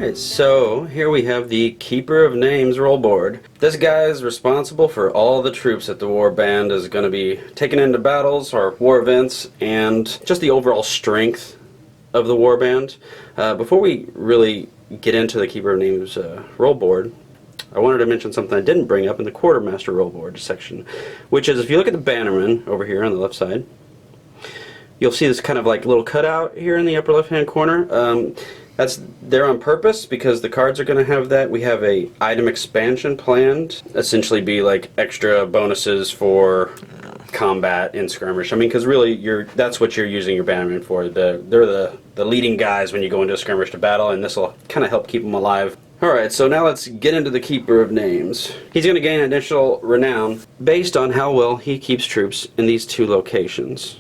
Alright, so here we have the Keeper of Names roll board. This guy is responsible for all the troops that the Warband is going to be taking into battles or war events, and just the overall strength of the Warband. Before we really get into the Keeper of Names roll board, I wanted to mention something I didn't bring up in the Quartermaster roll board section, which is if you look at the bannerman over here on the left side, you'll see this kind of like little cutout here in the upper left hand corner. That's there on purpose because the cards are going to have that. We have a item expansion planned, essentially be like extra bonuses for combat in skirmish. I mean, because really that's what you're using your bannermen for. They're the leading guys when you go into a skirmish to battle, and this will kind of help keep them alive. Alright, so now let's get into the Keeper of Names. He's going to gain additional renown based on how well he keeps troops in these two locations.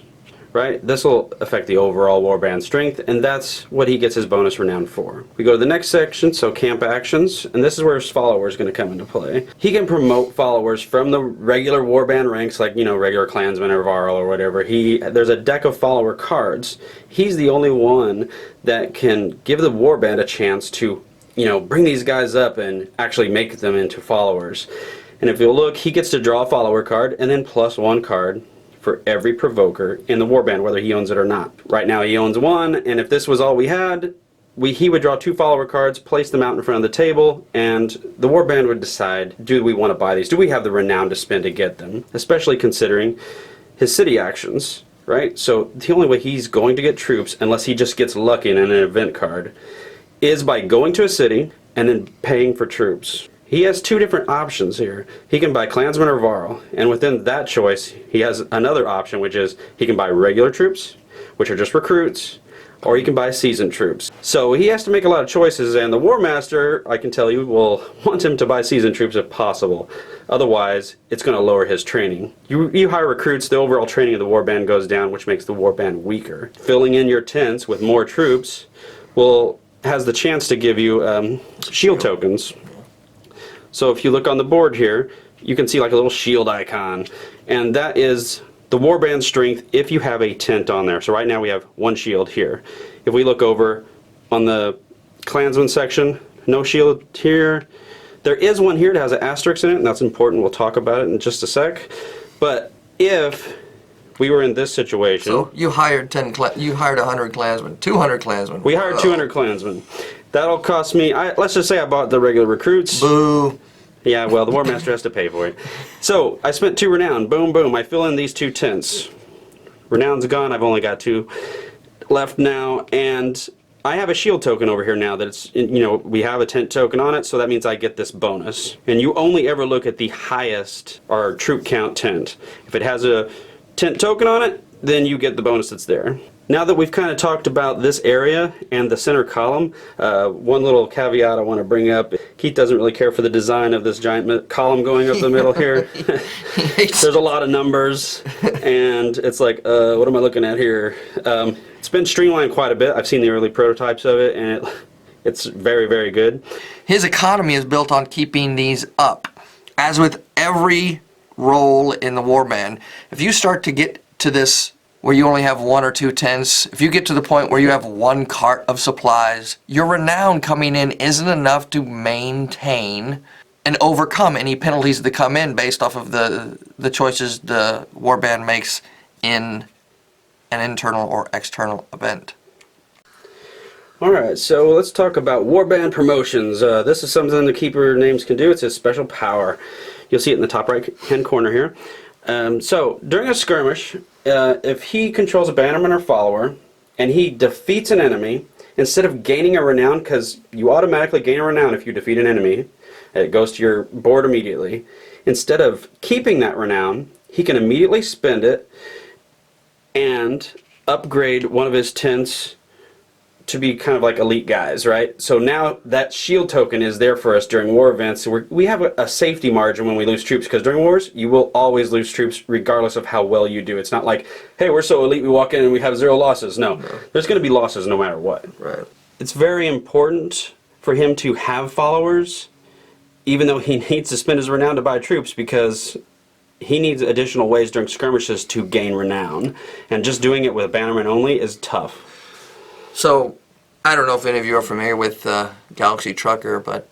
Right? This will affect the overall Warband strength, and that's what he gets his bonus renown for. We go to the next section, so camp actions, and this is where his follower is going to come into play. He can promote followers from the regular Warband ranks, like, you know, regular clansman or Varl or whatever. There's a deck of follower cards. He's the only one that can give the Warband a chance to, you know, bring these guys up and actually make them into followers. And if you'll look, he gets to draw a follower card and then plus one card for every provoker in the Warband, whether he owns it or not. Right now he owns one, and if this was all we had, he would draw two follower cards, place them out in front of the table, and the Warband would decide, do we want to buy these? Do we have the renown to spend to get them? Especially considering his city actions, right? So the only way he's going to get troops, unless he just gets lucky in an event card, is by going to a city and then paying for troops. He has two different options here. He can buy Klansman or Varl, and within that choice, he has another option, which is he can buy regular troops, which are just recruits, or he can buy seasoned troops. So he has to make a lot of choices, and the War Master, I can tell you, will want him to buy seasoned troops if possible. Otherwise, it's going to lower his training. You hire recruits, the overall training of the Warband goes down, which makes the Warband weaker. Filling in your tents with more troops has the chance to give you shield tokens. So if you look on the board here, you can see like a little shield icon, and that is the Warband strength if you have a tent on there. So right now we have one shield here. If we look over on the Klansman section, no shield here. There is one here that has an asterisk in it, and that's important. We'll talk about it in just a sec. But if we were in this situation, so you hired 100 Klansmen, 200 Klansmen. We hired 200 Klansmen. That'll cost me, let's just say I bought the regular recruits. Boo. Yeah, well, the War Master has to pay for it. So, I spent 2 renown. Boom, boom. I fill in these 2 tents. Renown's gone. I've only got 2 left now. And I have a shield token over here now that it's, you know, we have a tent token on it, so that means I get this bonus. And you only ever look at the highest, or troop count tent. If it has a tent token on it, then you get the bonus that's there. Now that we've kind of talked about this area and the center column, one little caveat I want to bring up. Keith doesn't really care for the design of this giant column going up the middle here. There's a lot of numbers, and it's like, what am I looking at here? It's been streamlined quite a bit. I've seen the early prototypes of it, and it's very, very good. His economy is built on keeping these up. As with every role in the Warband, if you start to get to this where you only have 1 or 2 tents, if you get to the point where you have 1 cart of supplies, your renown coming in isn't enough to maintain and overcome any penalties that come in based off of the choices the Warband makes in an internal or external event. Alright, so let's talk about Warband promotions. This is something the Keeper Names can do. It's a special power. You'll see it in the top right hand corner here. So, during a skirmish, if he controls a bannerman or follower, and he defeats an enemy, instead of gaining a renown, because you automatically gain a renown if you defeat an enemy, it goes to your board immediately, instead of keeping that renown, he can immediately spend it and upgrade one of his tents to be kind of like elite guys, right? So now that shield token is there for us during war events. So we have a safety margin when we lose troops, because during wars, you will always lose troops regardless of how well you do. It's not like, hey, we're so elite we walk in and we have 0 losses. No, there's going to be losses no matter what. Right. It's very important for him to have followers, even though he needs to spend his renown to buy troops, because he needs additional ways during skirmishes to gain renown. And just doing it with a bannerman only is tough. So, I don't know if any of you are familiar with Galaxy Trucker, but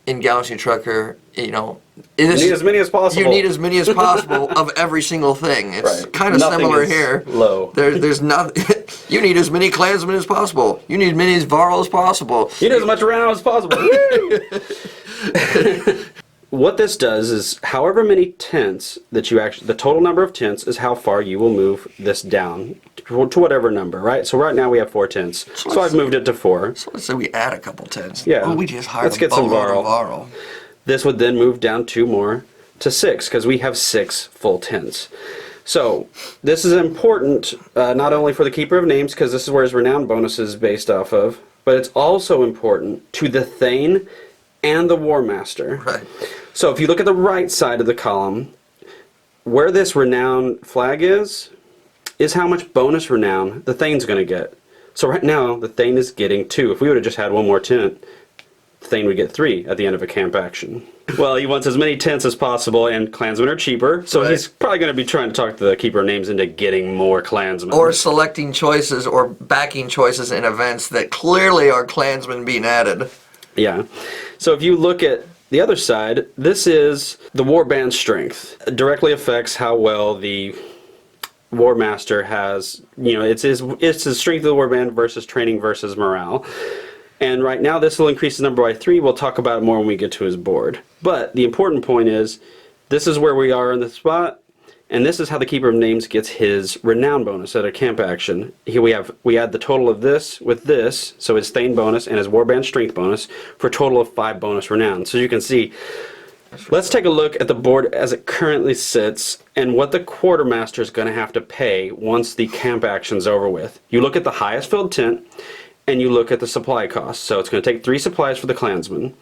in Galaxy Trucker, you know, You need as many as possible. You need as many as possible of every single thing. It's Right. kind of Nothing similar is here. low. There's not. You need as many Klansmen as possible. You need as many Varl as possible. You need as much renown as possible. What this does is, however many tents that you actually, the total number of tents is how far you will move this down to whatever number, right? So right now we have 4 tents. So I've moved it to 4. So let's say we add a couple tents. Yeah. Oh, we just hired Let's a get some boatload of Varl. Varl. This would then move down 2 more to 6 because we have 6 full tents. So this is important not only for the Keeper of Names because this is where his renown bonus is based off of, but it's also important to the Thane and the War Master. Right. So if you look at the right side of the column, where this renown flag is how much bonus renown the Thane's going to get. So right now, the Thane is getting 2. If we would have just had 1 more tent, the Thane would get 3 at the end of a camp action. Well, he wants as many tents as possible, and Klansmen are cheaper, so Right. he's probably going to be trying to talk the Keeper of Names into getting more Klansmen. Or selecting choices or backing choices in events that clearly are Klansmen being added. Yeah. So if you look at the other side, this is the Warband strength. It directly affects how well the War Master has, you know, it's his strength of the Warband versus training versus morale. And right now this will increase the number by 3. We'll talk about it more when we get to his board. But the important point is, this is where we are in the spot, and this is how the Keeper of Names gets his renown bonus at a camp action. Here we add the total of this with this, so his Thane bonus and his Warband strength bonus for a total of 5 bonus renown. So you can see, let's take a look at the board as it currently sits and what the Quartermaster is going to have to pay once the camp action's over with. You look at the highest filled tent, and you look at the supply cost. So it's going to take 3 supplies for the Klansmen,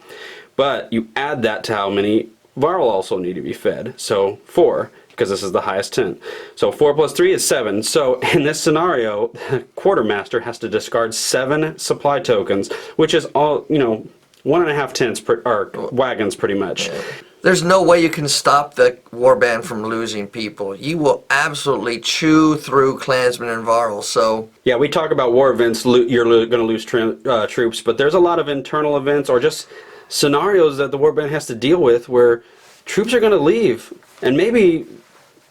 but you add that to how many Varl also need to be fed. So 4, because this is the highest tent. So 4 plus 3 is 7. So in this scenario, the Quartermaster has to discard 7 supply tokens, which is all, you know, 1.5 tents or wagons pretty much. Yeah. There's no way you can stop the Warband from losing people. You will absolutely chew through Klansmen and Varl, so... Yeah, we talk about war events, you're going to lose troops, but there's a lot of internal events or just scenarios that the Warband has to deal with where troops are going to leave, and maybe,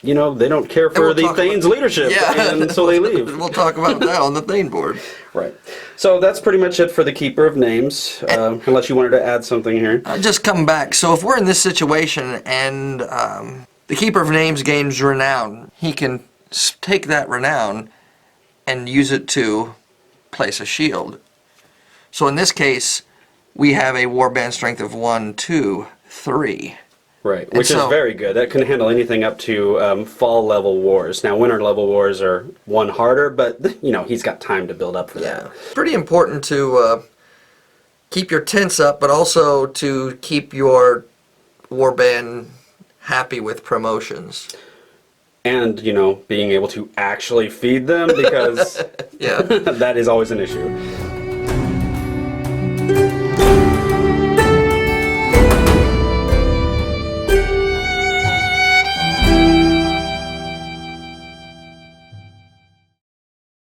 you know, they don't care for the Thane's leadership, and so they leave. We'll talk about that on the Thane board. Right. So that's pretty much it for the Keeper of Names, unless you wanted to add something here. Just come back. So if we're in this situation and the Keeper of Names gains renown, he can take that renown and use it to place a shield. So in this case, we have a Warband strength of 1, 2, 3. Right, which is very good. That can handle anything up to fall level wars. Now, winter level wars are one harder, but you know he's got time to build up for that. Pretty important to keep your tents up, but also to keep your warband happy with promotions. And, you know, being able to actually feed them, because Yeah. that is always an issue.